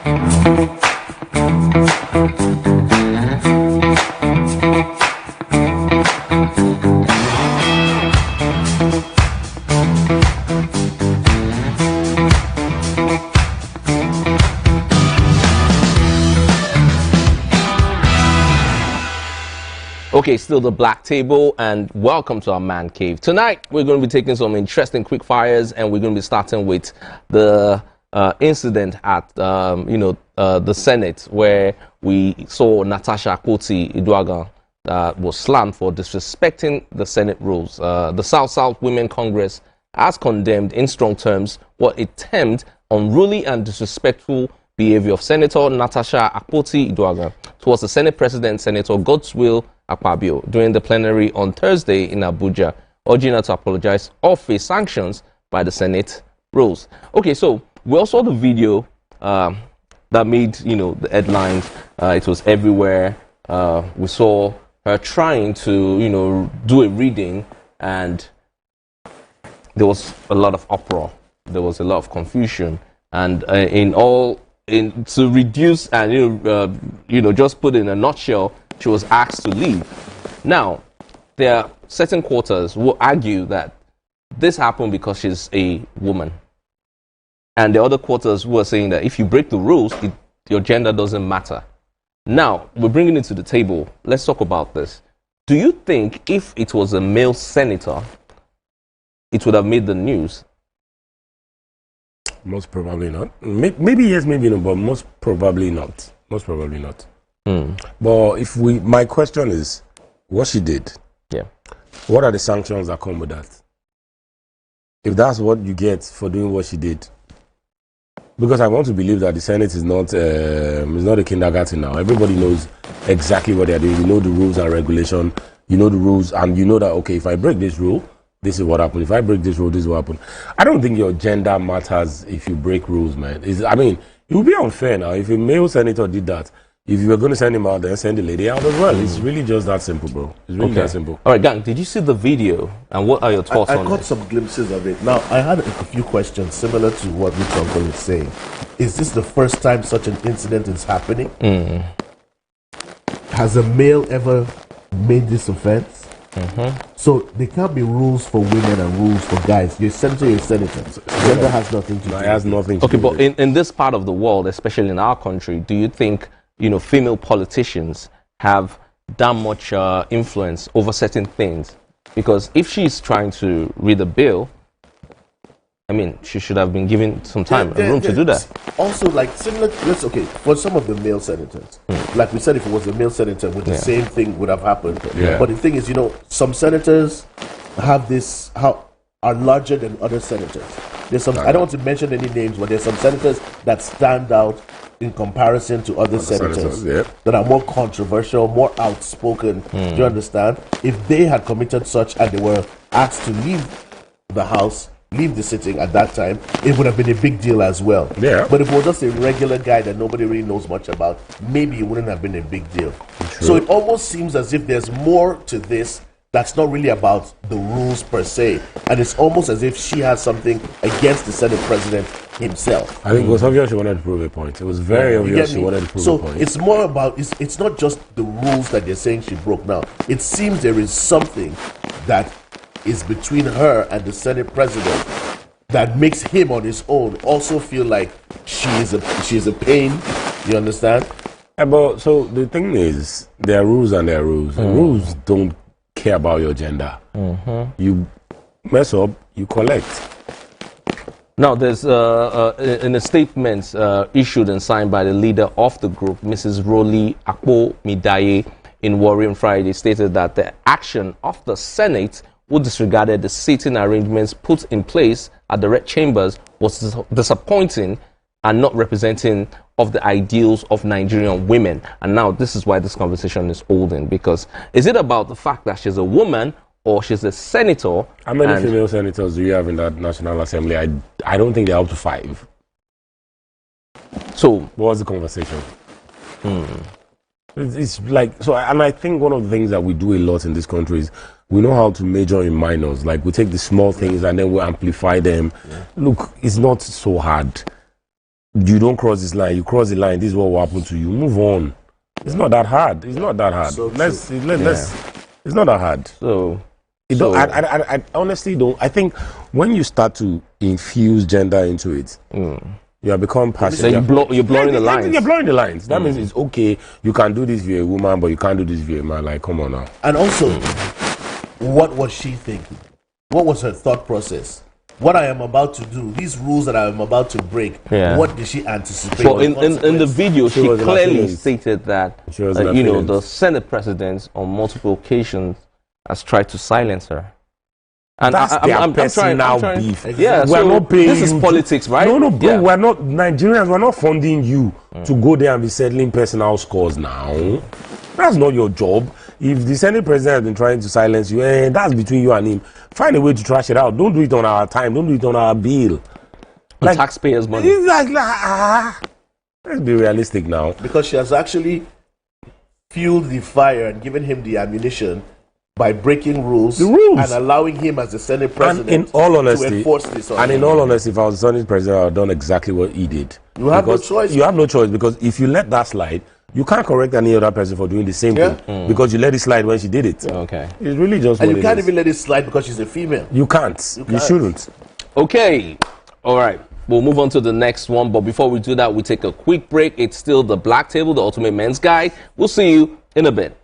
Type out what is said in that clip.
Okay, still the Black Table, and welcome to our man cave. Tonight, we're going to be taking some interesting quick fires, and we're going to be starting with the incident at, the Senate, where we saw Natasha Akpoti-Uduaghan was slammed for disrespecting the Senate rules. The South-South Women Congress has condemned in strong terms what it termed unruly and disrespectful behavior of Senator Natasha Akpoti-Uduaghan towards the Senate President, Senator Godswill Akpabio, during the plenary on Thursday in Abuja, urging her to apologize or face sanctions by the Senate rules. Okay, so we also saw the video that made, the headlines. It was everywhere. We saw her trying to, do a reading, and there was a lot of uproar. There was a lot of confusion, and to reduce and just put in a nutshell, she was asked to leave. Now, there are certain quarters who argue that this happened because she's a woman, and the other quarters who are saying that if you break the rules, your gender doesn't matter. Now, we're bringing it to the table. Let's talk about this. Do you think if it was a male senator, it would have made the news? Most probably not. Maybe yes, maybe no, but most probably not. Most probably not. But my question is, what she did. Yeah. What are the sanctions that come with that? If that's what you get for doing what she did. Because I want to believe that the Senate is not a kindergarten now. Everybody knows exactly what they're doing. You know the rules and regulation. You know the rules, and you know that, okay, if I break this rule, this is what happened. If I break this rule, this is what happened. I don't think your gender matters if you break rules, man. It would be unfair now if a male senator did that. If you were going to send him out, then send the lady out as well. It's really just that simple, bro. It's really that simple. All right, gang, did you see the video? And what are your thoughts on it? I caught some glimpses of it. Now, I had a few questions similar to what Rich Uncle is saying. Is this the first time such an incident is happening? Has a male ever made this offense? So there can't be rules for women and rules for guys. You're a senator, you're a senator. Gender has nothing to do with it. It has nothing to do with it. Okay, but in this part of the world, especially in our country, do you think female politicians have that much influence over certain things? Because if she's trying to read a bill, she should have been given some time and room to do that. Also, similar, for some of the male senators, like we said, if it was a male senator, the same thing would have happened. Yeah. But the thing is, some senators are larger than other senators. There's some, I don't want to mention any names, but there's some senators that stand out in comparison to other senators that are more controversial, more outspoken. Do you understand? If they had committed such and they were asked to leave the House, leave the sitting at that time, it would have been a big deal as well. Yeah. But if it was just a regular guy that nobody really knows much about, maybe it wouldn't have been a big deal. True. So it almost seems as if there's more to this that's not really about the rules per se. And it's almost as if she has something against the Senate President himself. I think it was obvious she wanted to prove a point. It was very obvious she wanted to prove a point. So it's more about, it's not just the rules that they're saying she broke now. It seems there is something that is between her and the Senate President that makes him on his own also feel like she is a pain. You understand? But so the thing is, there are rules and there are rules. Rules don't care about your gender. You mess up, you collect. Now, there's in a statement issued and signed by the leader of the group, Mrs. Roli Akpo-Midaye, in Warri on Friday, stated that the action of the Senate, who disregarded the seating arrangements put in place at the Red Chambers, was disappointing and not representing of the ideals of Nigerian women. And now this is why this conversation is holding, because is it about the fact that she's a woman or she's a senator? How many female senators do you have in that National Assembly? I don't think they're up to 5. So what was the conversation? It's like, so, and I think one of the things that we do a lot in this country is we know how to major in minors. Like, we take the small things and then we amplify them. Look, it's not so hard. you don't cross this line. You cross the line. This is what will happen to you. Move on. It's not that hard. It's not that hard. So let's. It's not that hard. I honestly don't. I think when you start to infuse gender into it, you have become passive. So you're blurring the lines. You're blurring the lines. That means it's okay. You can do this via a woman, but you can't do this via a man. Like, come on now. And also, what was she thinking? What was her thought process? What I am about to do, these rules that I am about to break, what did she anticipate? Well, in the video, she clearly stated that, the Senate president on multiple occasions has tried to silence her. And that's their personal beef. Yeah, we're not paying. This is politics, right? No, bro. We're not Nigerians. We're not funding you to go there and be settling personal scores now. That's not your job. If the Senate president has been trying to silence you, that's between you and him. Find a way to trash it out. Don't do it on our time. Don't do it on our bill. Like taxpayers' money. Let's be realistic now. Because she has actually fueled the fire and given him the ammunition by breaking rules and allowing him as the Senate president and in all honesty, to enforce this. And in all honesty, if I was the Senate president, I would have done exactly what he did. You have no choice. You have no choice, because if you let that slide, you can't correct any other person for doing the same thing because you let it slide when she did it. Okay. It's really just and you can't even let it slide because she's a female. You can't. You shouldn't. Okay. All right. We'll move on to the next one. But before we do that, we take a quick break. It's still the Black Table, the ultimate men's guide. We'll see you in a bit.